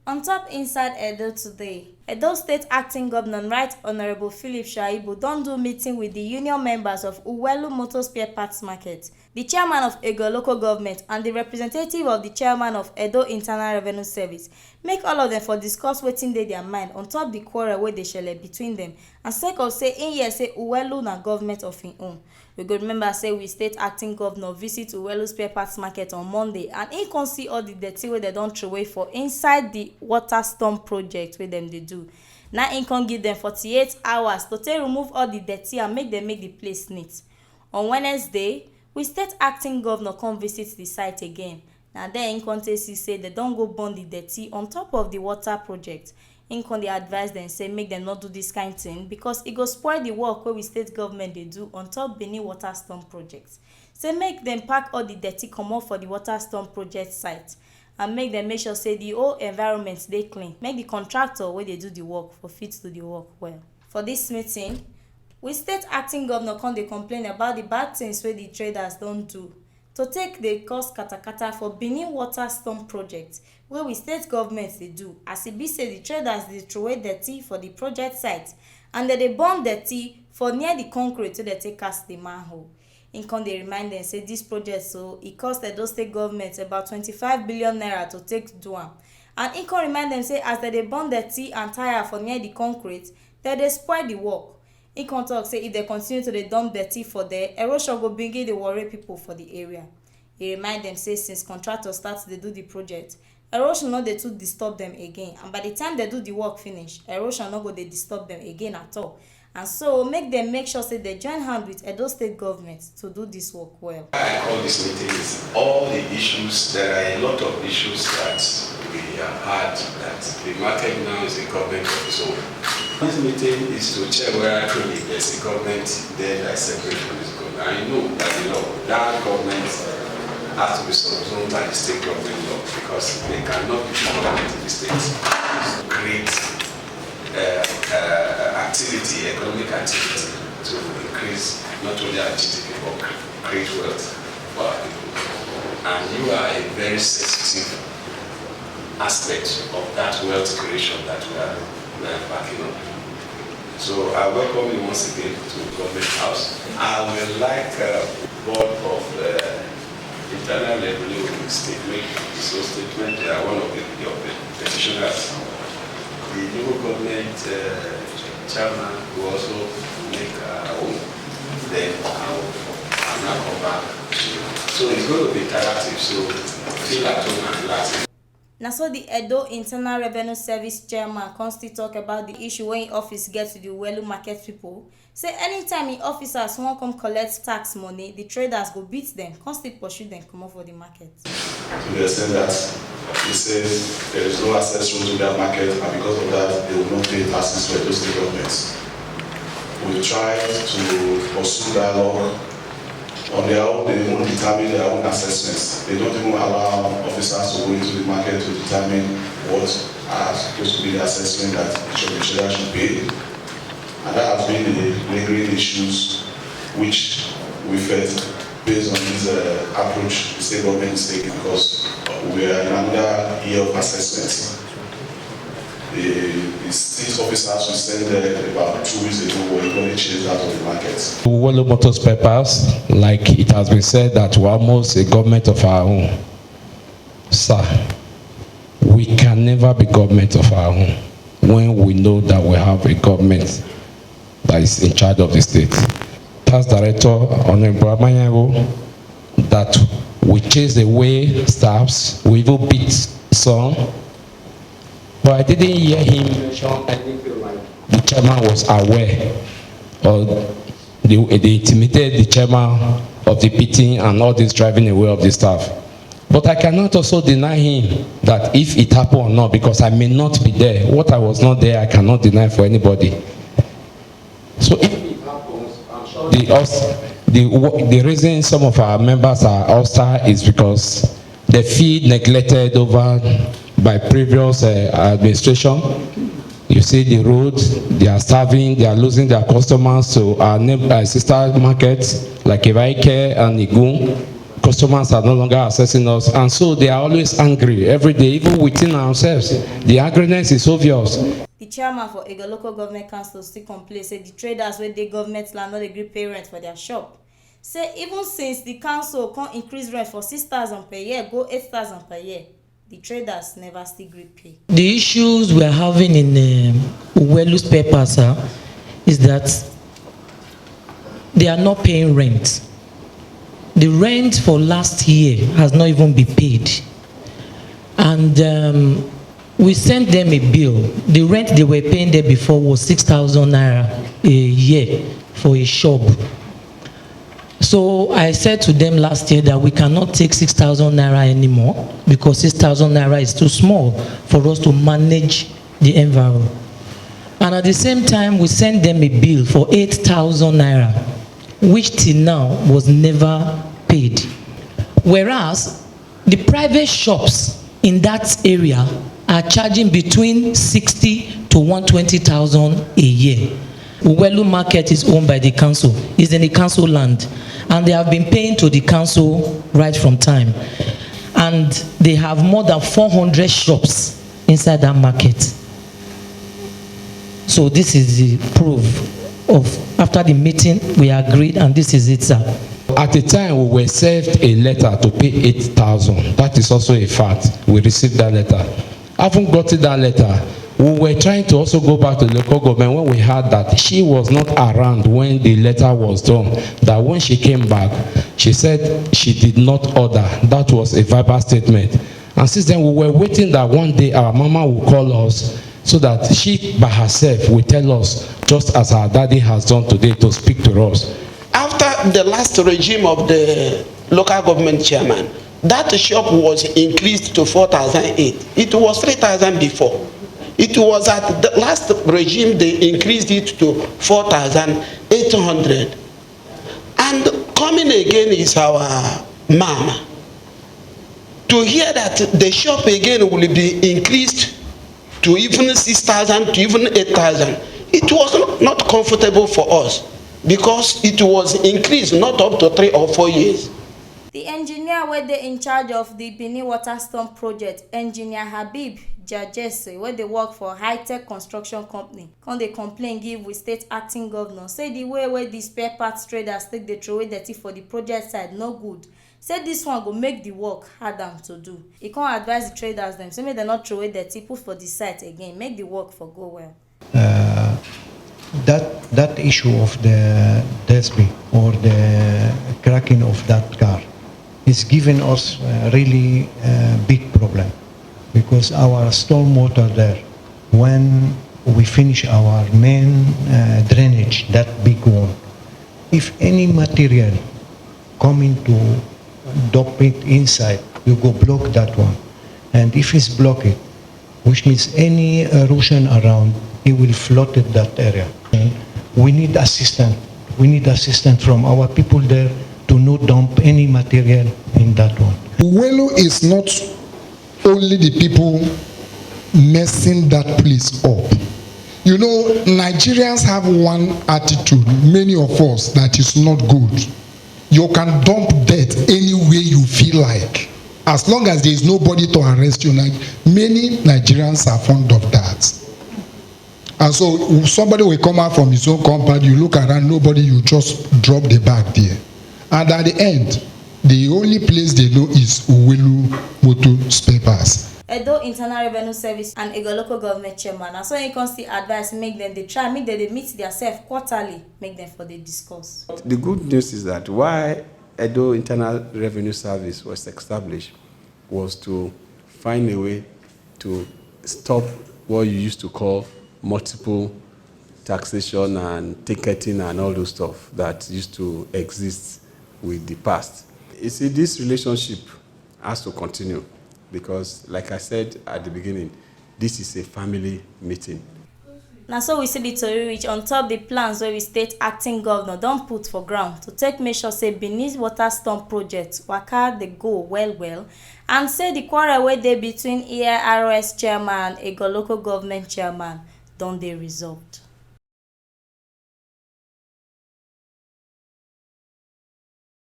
On top inside Edo today, Edo State Acting Governor Right Honorable Phillip Shaibu don do meeting with the union members of Uwelu Motor Spare Parts Market, the chairman of Egor local government and the representative of the chairman of Edo Internal Revenue Service. Make all of them for discuss wetin dey their mind on top the quarrel wey dey shele between them, and sake of say in hear say Uwelu na government of im own. We go remember say we state acting governor visit Uwelu spare parts market on Monday, and he come see all the dirty wey dem don throway for inside the water storm project wey dem dey do. Now he come give them 48 hours to take remove all the dirty and make the place neat. On Wednesday, we state acting governor come visit the site again. Now there in come see say they don go burn the dirty on top of the water project. In come dey advise dem say make dem not do this kind thing because e go spoil the work wey we state government dey do on top Benin water storm project. Say make dem pack all the dirty comot for the water storm project site and make dem make sure say the whole environment dey clean. Make the contractor wey dey do the work for fit do the work well. For this meeting, we state acting governor come dey complain about the bad things wey the traders don do to take dey cause katakata for Benin water storm project wey we state government dey do, as e be say the traders dey throway dirty for the project site and dem dey burn dirty for near the concrete wey dem take cast the manhole. Im come dey remind dem say this project so e cost Edo state government about 25 billion naira to take do am, and im come remind dem say as dem dey burn dirty and tire for near the concrete, dem dey spoil the work. Im come talk say if dem continue to dey dump dirty for there, erosion go begin dey worry people for the area. He remind dem say since contractors start to dey do the project, erosion no dey too disturb dem again, and by the time dem do the work finish, erosion no go dey disturb dem again at all. And so make dem make sure say they join hand with Edo state government to do this work well. I call this meeting is all the issues. There are a lot of issues that we have had that the market now is a government of its own. This meeting is to check whether truly there's a government there that is separate from this government. I know that the law, that government has to be subsumed by the state government law because they cannot be government in the state to create activity, economic activity to increase not only our GDP but create wealth for our people. And you are a very sensitive aspect of that wealth creation that we are backing up. So I welcome you once again to Government House. I would like board of internal revenue statement. So statement, they are one of the petitioners. The new government chairman will also make our own. Then I'll now come back. So it's going to be interactive. So feel at home and relax. Na so the Edo Internal Revenue Service chairman come still talk about the issue when in office get to the Uwelu market people. Say anytime in officers wan come collect tax money, the traders go beat them, come still pursue them come off for the market. To the extent that they say there is no access room to that market, and because of that, they will not pay taxes to those state governments. We try to pursue dialogue. On their own, they won't determine their own assessments. They don't even allow officers to go into the market to determine what are supposed to be the assessment that each of the traders should pay. And that has been the lingering issues which we felt based on this approach the state government is taking, because we are in another year of assessment. The state officers we sent there about 2 weeks ago were equally chased out of the market. Uwelu Motor Spare Parts, like it has been said that we're almost a government of our own. Sir, we can never be government of our own when we know that we have a government that is in charge of the state. Tax Director Honorable that we chase away staffs, we even beat some. But I didn't hear him mention anything like the chairman was aware or they intimidated the chairman of the beating and all this driving away of the staff. But I cannot also deny him that if it happened or not, because I may not be there. What I was not there, I cannot deny for anybody. So if it happens, I'm sure the reason some of our members are hostile is because they feel neglected over by previous administration. You see the roads, they are starving, they are losing their customers to our sister markets like Evaike and Igun, customers are no longer accessing us, and so they are always angry every day, even within ourselves. The angriness is obvious. The chairman for Egor Local Government Council still complain say the traders wey dey government land no dey gree pay rent for their shop. Say even since the council come increase rent for 6,000 per year go 8,000 per year, the traders never still gree pay. The issues we are having in Uwelu's papers is that they are not paying rent. The rent for last year has not even been paid. And we sent them a bill. The rent they were paying there before was 6,000 naira a year for a shop. So I said to them last year that we cannot take 6,000 naira anymore because 6,000 naira is too small for us to manage the environment. And at the same time, we sent them a bill for 8,000 naira, which till now was never paid. Whereas the private shops in that area are charging between 60 to 120,000 a year. Uwelu market is owned by the council, is in the council land, and they have been paying to the council right from time. And they have more than 400 shops inside that market. So this is the proof of, after the meeting, we agreed, and this is it, sir. At the time, we were served a letter to pay 8,000. That is also a fact. We received that letter. Having gotten that letter, we were trying to also go back to the local government when we heard that she was not around when the letter was done. That when she came back, she said she did not order. That was a verbal statement. And since then, we were waiting that one day our mama will call us so that she by herself will tell us, just as our daddy has done today, to speak to us. After the last regime of the local government chairman, that shop was increased to 4,008. It was 3,000 before. It was at the last regime they increased it to 4,800. And coming again is our mama. To hear that the shop again will be increased to even 6,000 to even 8,000, it was not comfortable for us because it was increased not up to 3 or 4 years. The engineer wey dey in charge of the Benin Water Storm project, engineer Habib Jajese, wey dey work for high-tech construction company, come dey complain give with state acting governor, say the way the spare parts traders take dey throway dirty for the project side no good. Say this one go make the work hard am to do. He come advise the traders dem say make dem not throway dirty put for the site again, make the work for go well. That issue of the dustbin or the cracking of that car is giving us really a big problem, because our storm water there, when we finish our main drainage, that big one, if any material coming to dump it inside, you go block that one. And if it's blocked, which means any erosion around, it will flood in that area. And we need assistance. We need assistance from our people there to not dump any material in that one. Uwelu is not only the people messing that place up. You know, Nigerians have one attitude, many of us, that is not good. You can dump dirt any way you feel like, as long as there is nobody to arrest you. Many Nigerians are fond of that. And so somebody will come out from his own compound, you look around, nobody, you just drop the bag there. And at the end, the only place they know is Uwelu Motor Spare Parts. Edo Internal Revenue Service and Egor Local Government Chairman, and so you can still advise make them they try, make them they meet themselves quarterly, make them for they discuss. The good news is that why Edo Internal Revenue Service was established was to find a way to stop what you used to call multiple taxation and ticketing and all those stuff that used to exist with the past. You see, this relationship has to continue because, like I said at the beginning, this is a family meeting. Now, so we see the tori reach on top the plans where we state acting governor don't put for ground to take measure say Benin Water Storm project waka they go well, and say the quarrel where they between EIRS chairman and Egor Local Government chairman don't they resolved.